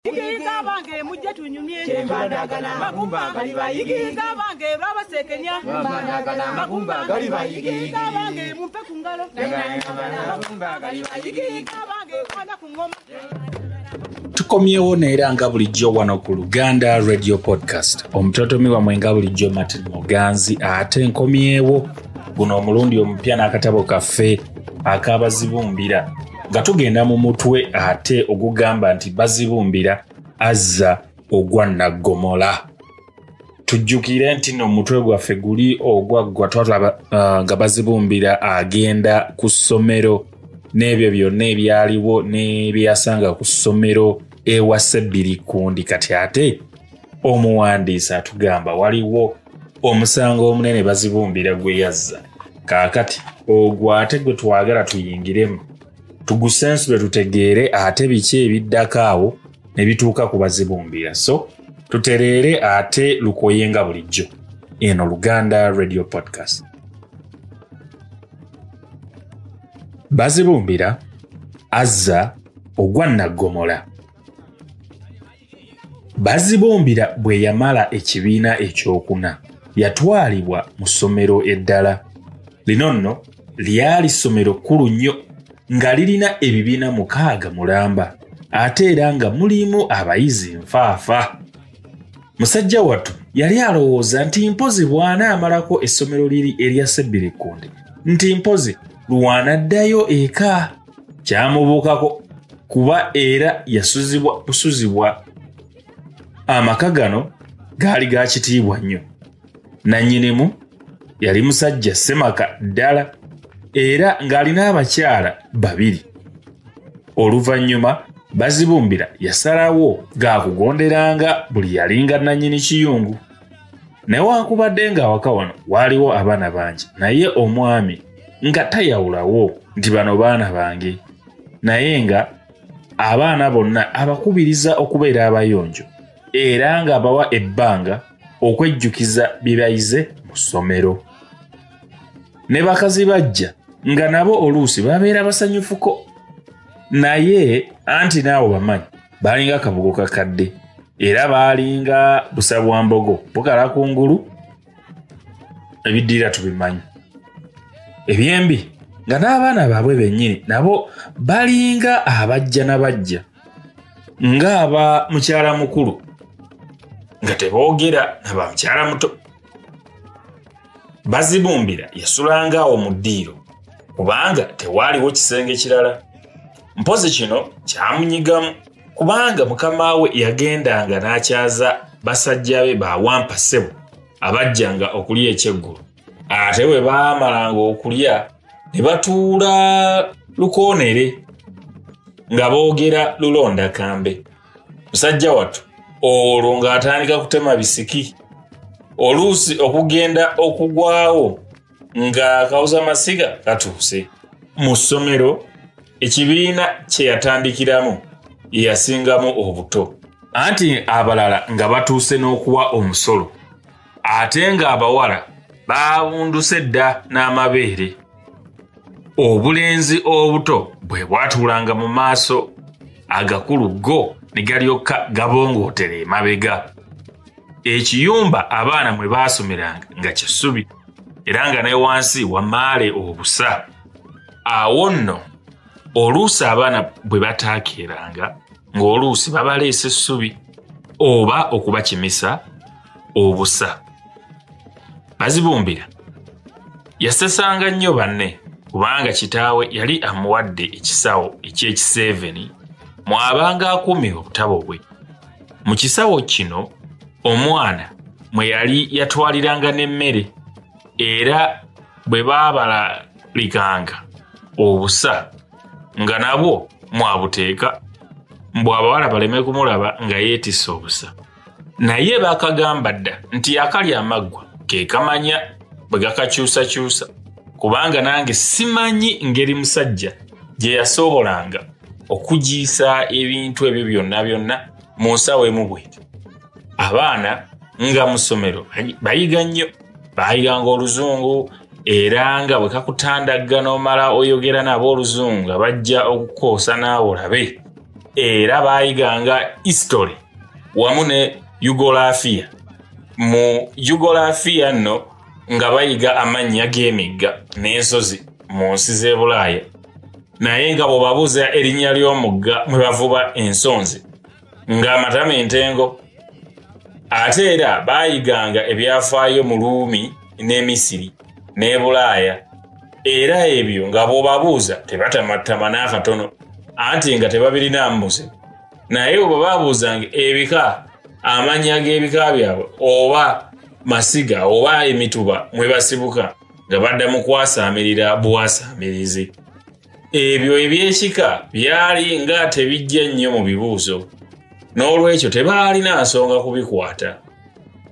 Yigiga bange mujje tunyumye chembandagana magumba galiba yigiga bange baba sekenya chembandagana magumba galiba yigiga bange mumpe kungalo magumba galiba yigiga bange kwana kungoma. Tukomyewo neera nga bulijjo wano ku Luganda Radio Podcast. Omutotomi wa mwenga bulijjo Martin Muganzi ate nkomyewo guno omulundi omupya n'akatabo kaffe akabazibumbira. Nga tugenda mu mutwe ate ogugamba nti Bazibumbira Azza Ogwa Nnaggomola. Tujjukire nti no mutwe gwaffe guli Ogwa twatulaba nga Bazibumbira agenda ku ssomero n'ebyo byonna ebyaliwo n'ebyasanga ku ssomero ewase bbiri kundi. Kati ate Omuwandiisi atugamba waliwo omusango omunene Bazibumbira gwe yazza. Kaakati Ogwa ate gwe twagala tuyingiremu tugusensule tutegeere ate biki ebiddako awo ne bituuka ku Bazibumbira. So tutereere ate lukoyenga bulijjo eno Luganda Radio Podcast. Bazibumbira Azza Ogwa Nnaggomola. Bazibumbira bwe yamala ekibiina ekyokuna yatwalibwa mu ssomero eddala. Lino nno lyali ssomero kkulu nnyo nga lirina ebibiina 6 mulamba ate era nga mulimu abayizi nfaafa. Musajja wattu yali alowooza nti mpozi bw'anaamalako essomero liri erya Ssebbiri Kundi nti mpozi lwanaddayo eka. Kyamubuukako kuba era yasuzibwa busuzibwa. Amaka gano gaali ga kitiibwa nnyo. Nannyinimu yali musajja ssemaka ddala era ng'alina abakyala 2. Oluvannyuma Bazibumbira yasalawo gaakugonderanga buli yalinga nannyini kiyungu. Newankubadde ng'awaka wano waaliwo abaana bangi naye omwami nga tayawulawo nti bano baana bange, naye nga abaana bonna abakubiriza okubeera abayonjo era ng'abawa ebbanga okwejjukiza bye bayize mu ssomero. Ne bakazi bajja nga nabo oluusi babeera basanyufuko, naye anti naawe bamanyi baalinga akabugo kakadde era baalinga busa bwa mbogo bukala kungulu. Ebiddira tubimanyi. Ebyembi nga n'abaana baabwe bennyini nabo balinga abajja nabajja ng'aba mukyala mukulu nga teboogera naba mukyala muto. Bazibumbira yasulanga awo mu ddiiro kubanga tewaaliwo kisenge kirala. Mpozi kino kyamunyigamu kubanga mukama we yagendanga n'akyaza basajja be bawampa ssebo abajjanga okulya ekyeggulu. Ate bwe baamalanga okulya ne batuula lukoonere nga boogera lulonda kambe. Musajja wattu olwo ng'atandika kutema bisiki, oluusi okugenda okugwawo ng'akawuza masiga katuuse. Mu ssomero ekibiina kye yatandikiramu ye yasingamu obuto, anti abalala nga batuuse n'okuwa omusolo ate ng'abawala baabunduse dda n'amabeere. Obulenzi obuto bwe bwatuulanga mu maaso, agakulu go ne galyoka gabongootere emabega. Ekiyumba abaana mwe baasomeranga nga kisubi era nga ne wansi wamaale obusa. Awo nno oluusi abaana bwe bataakeeranga ng'oluusi babaleese essubi oba okubakimisa obusa. Bazibumbira yasesanga nnyo banne kubanga kitaawe yali amuwadde ekisawo eky'eki7 mwabanga akumye obutabo bwe. Mu kisawo kino omwana mwe yali yatwaliranga n'emmere era bwe baabalalikanga obusa nga nabwo mwabuteeka mbw abawala baleme kumulaba nga yeetisse obusa. Naye baakagamba dda nti akalya amaggwa ke kamanya bwe gakakyusakyusa kubanga nange simanyi ngeri musajja gye yasobolanga okugiisa ebintu ebyo byonna byonna mu nsawo emu bweti. Abaana nga mu ssomero bayiga nnyo, baayiganga Oluzungu era nga bwe kakutandagga n'omala oyogera nabo Oluzungu bajja okukoosa naawe olabe era baayiganga history wamu ne Yugolafia. Mu Yugolafia nno nga bayiga amannya g'emigga n'ensozi mu nsi z'e Bulaaya, naye nga bw'obabuuza erinnya ly'omugga mwe bavuba ensonzi ng'amatama entengo. Ate era baayiganga ebyafaayo mu Luumi ne Misiri ne Bulaaya, era ebyo nga bw'obabuuza tebatamatama n'akatono, anti nga tebabirina mbuzi. Naye bwe babuuzanga ebika, amannya g'ebika byabwe oba masiga oba emituba mwe basibuka, nga baddamu kwasaamirira bwasaamirizi. Ebyo ebyekika byali nga tebijja nnyo mu bibuuzo, n'olwekyo tebaalina nsonga kubikwata.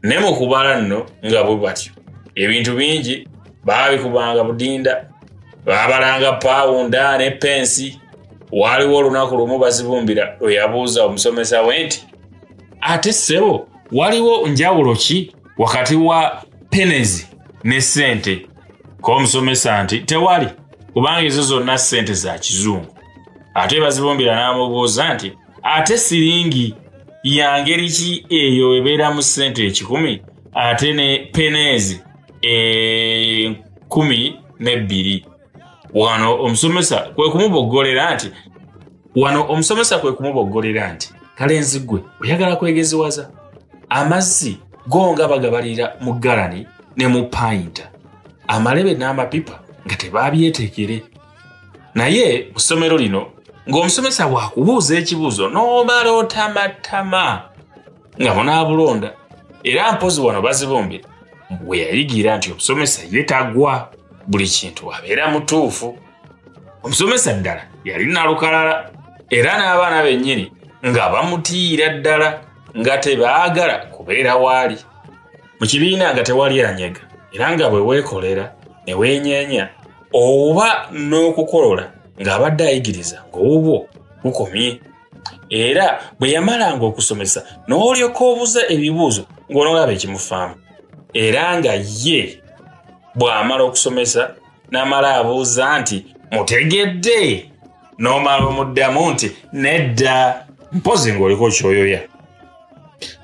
Ne mu kubala nno nga bwe batyo, ebintu bingi baabikubanga budinda, baabalanga pawunda ne pensi. Waliwo olunaku lumu Bazibumbira lwe yabuuza omusomesa we nti, ate ssebo waliwo njawulo ki wakati wa penezi ne ssente? K'omusomesa nti tewali, kubanga ezo zonna ssente za kizungu. Ate Bazibumbira n'amubuuza nti, ate siringi ya ngeri ki eyo ebeera mu ssente 10 ate ne penezi 12? Wano omusomesa kwe kumuboggolera nti kalenzi gwe oyagala kwegeziwaza? Amazzi gonga bagabalira mu galani ne mu payinta, amalebe n'amapipa nga tebabyetekere. Naye mu ssomero lino ng'omusomesa bw'akubuuza ekibuuzo n'omala otamatama nga munaabulonda. Era mpozi wano Bazibumbira bwe yayigira nti omusomesa ye tagwa, buli kintu abeera mutuufu. Omusomesa ddala yali nalukalala, era n'abaana bennyini nga bamutiira ddala nga tebaagala kubeera waali. Mu kibiina nga tewali anyega, era nga bwe weekolera ne weenyeenya oba n'okukolola ng'abadde ayigiriza ng'obwo bukomye. Era bwe yamalanga okusomesa n'olyoka obuuza ebibuuzo ng'onoolaba ekimufaamu. Era nga ye bw'amala okusomesa n'amala abuuza nti mutegedde, n'omala omuddamu nti nedda, mpozi ng'oliko kyoyoya.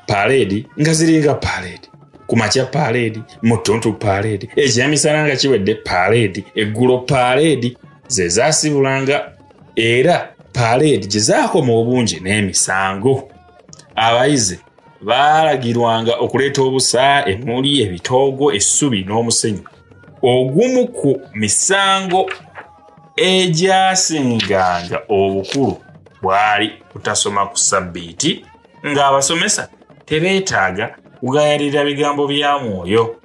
Paleedi nga ziringa paleedi, ku makya paleedi, mu ttuntu paleedi, ekyamisana nga kiwedde paleedi, eggulo paleedi ze zaasibulanga, era paleedi gye zaakoma obungi n'emisango. Abayizi baalagirwanga okuleeta obusa, emmuli, ebitoogo, essubi n'omusenyu. Ogumu ku misango egyasinganga obukulu bwali kutasoma ku Ssabbiiti, ng'abasomesa tebeetaaga kugayalira bigambo bya Mwoyo.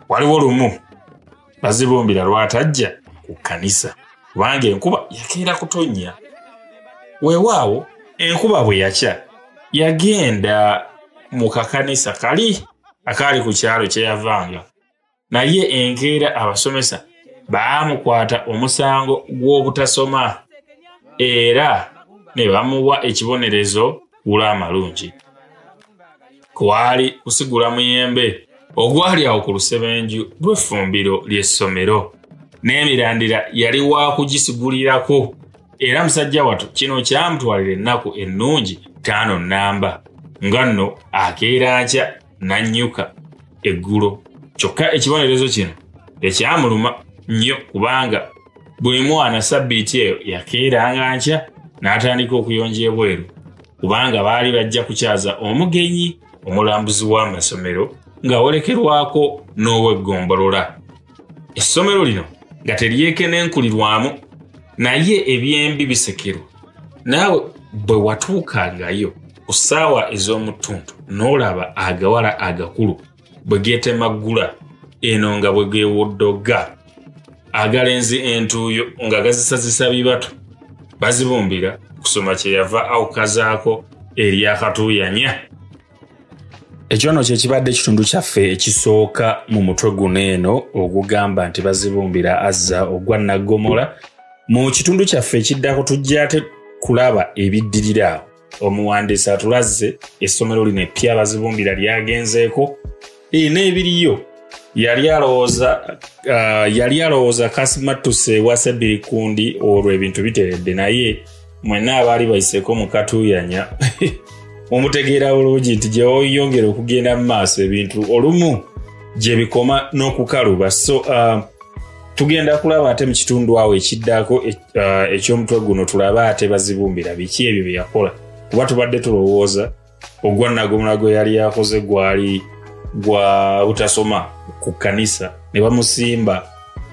Waliwo lumu Bazibumbira lw'atajja ku kkanisa kubanga enkuba yakeera kutonnya. Weewaawo enkuba bwe yakya yagenda mu kakanisa kali akaali ku kyalo kye yavanga, naye enkeera abasomesa baamukwata omusango gw'obutasoma era ne bamuwa ekibonerezo gula amalungi. Kwali kusigula muyembe ogwali awo ku lusebenju lw'effumbiro ly'essomero, n'emirandira yali wa kugisigulirako, era musajja wattu kino kyamutwalira ennaku ennungi 5 nnamba, nga nno akeera nkya n'annyuka eggulo. Kyokka ekibonerezo kino tekyamuluma nnyo kubanga buli mwana Ssabbiiti eyo yakeeranga nkya n'atandika okuyonja ebweru, kubanga baali bajja kukyaza omugenyi omulambuzi w'amasomero ng'awolekerwako n'ow'eggombolola. Essomero lino nga teryekenenkulirwamu, naye ebyembi bisekerwa. Naawe bwe watuukangayo ku ssaawa ez'omu ttuntu n'olaba agawala agakulu bwe geetemaggula, eno nga bwe geewoddoga, agalenzi entuuyo nga gazisazisa bibatu, Bazibumbira kusoma kye yava awukazaako eri akatuuyanya. Ekyo nno kye kibadde ekitundu kyaffe ekisooka mu mutwe guno eno ogugamba nti Bazibumbira Azza ogwa Nnaggomola. Mu kitundu kyaffe ekiddako tujja ate kulaba ebiddirira. Omuwandiisi atulaze essomero lino eppya Bazibumbira lyagenzeeko n'ebiriyo. Yali alowooza kasimattuse wa Ssabbiiti kundi olwo ebintu biteredde, naye mwenna abaali bayiseko mu katuyanya omutegeera bulungi nti gye oyongera okugenda mu maaso ebintu olumu gye bikoma n'okukaluba. So tugenda kulaba ate mu kitundu awo ekiddako eky'omutwe guno tulaba ate Bazibumbira biki ebyo bye yakola, kuba tubadde tulowooza Ogwa Nnaggomola gwe yali yakoze gwali gwa butasoma ku kkanisa ne bamusimba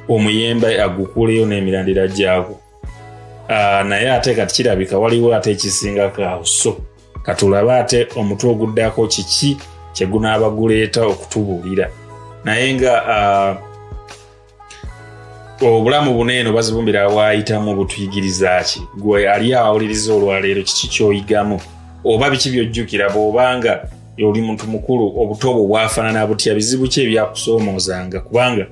omuyembe agukuleyo n'emirandira gyagwo. Naye ate kati kirabika waliwo ate ekisingako awo. So katulaba ate omutwe oguddako kiki kye gunaaba guleeta okutubuulira. Naye nga obulamu buneeno Bazibumbira waayitamu butuyigiriza ki? Gwe ali awuliriza olwaleero kiki ky'oyigamu? Oba biki by'ojjukira bw'obanga oli muntu mukulu obuto bwo bwafaanana butya? Bizibu ki ebyakusoomoozanga? Kubanga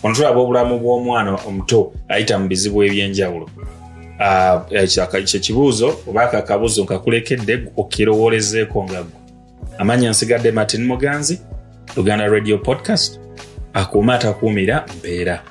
ono tulaba obulamu bw'omwana omuto ayita mu bizibu eby'enjawulo. Ekyo kibuuzo oba akabuuzo nkakulekedde okirowoolezeeko nga ggwe. Amannya nsigadde Martin Muganzi, Uganda Radio Podcast. Akuuma atakuumira mpeera.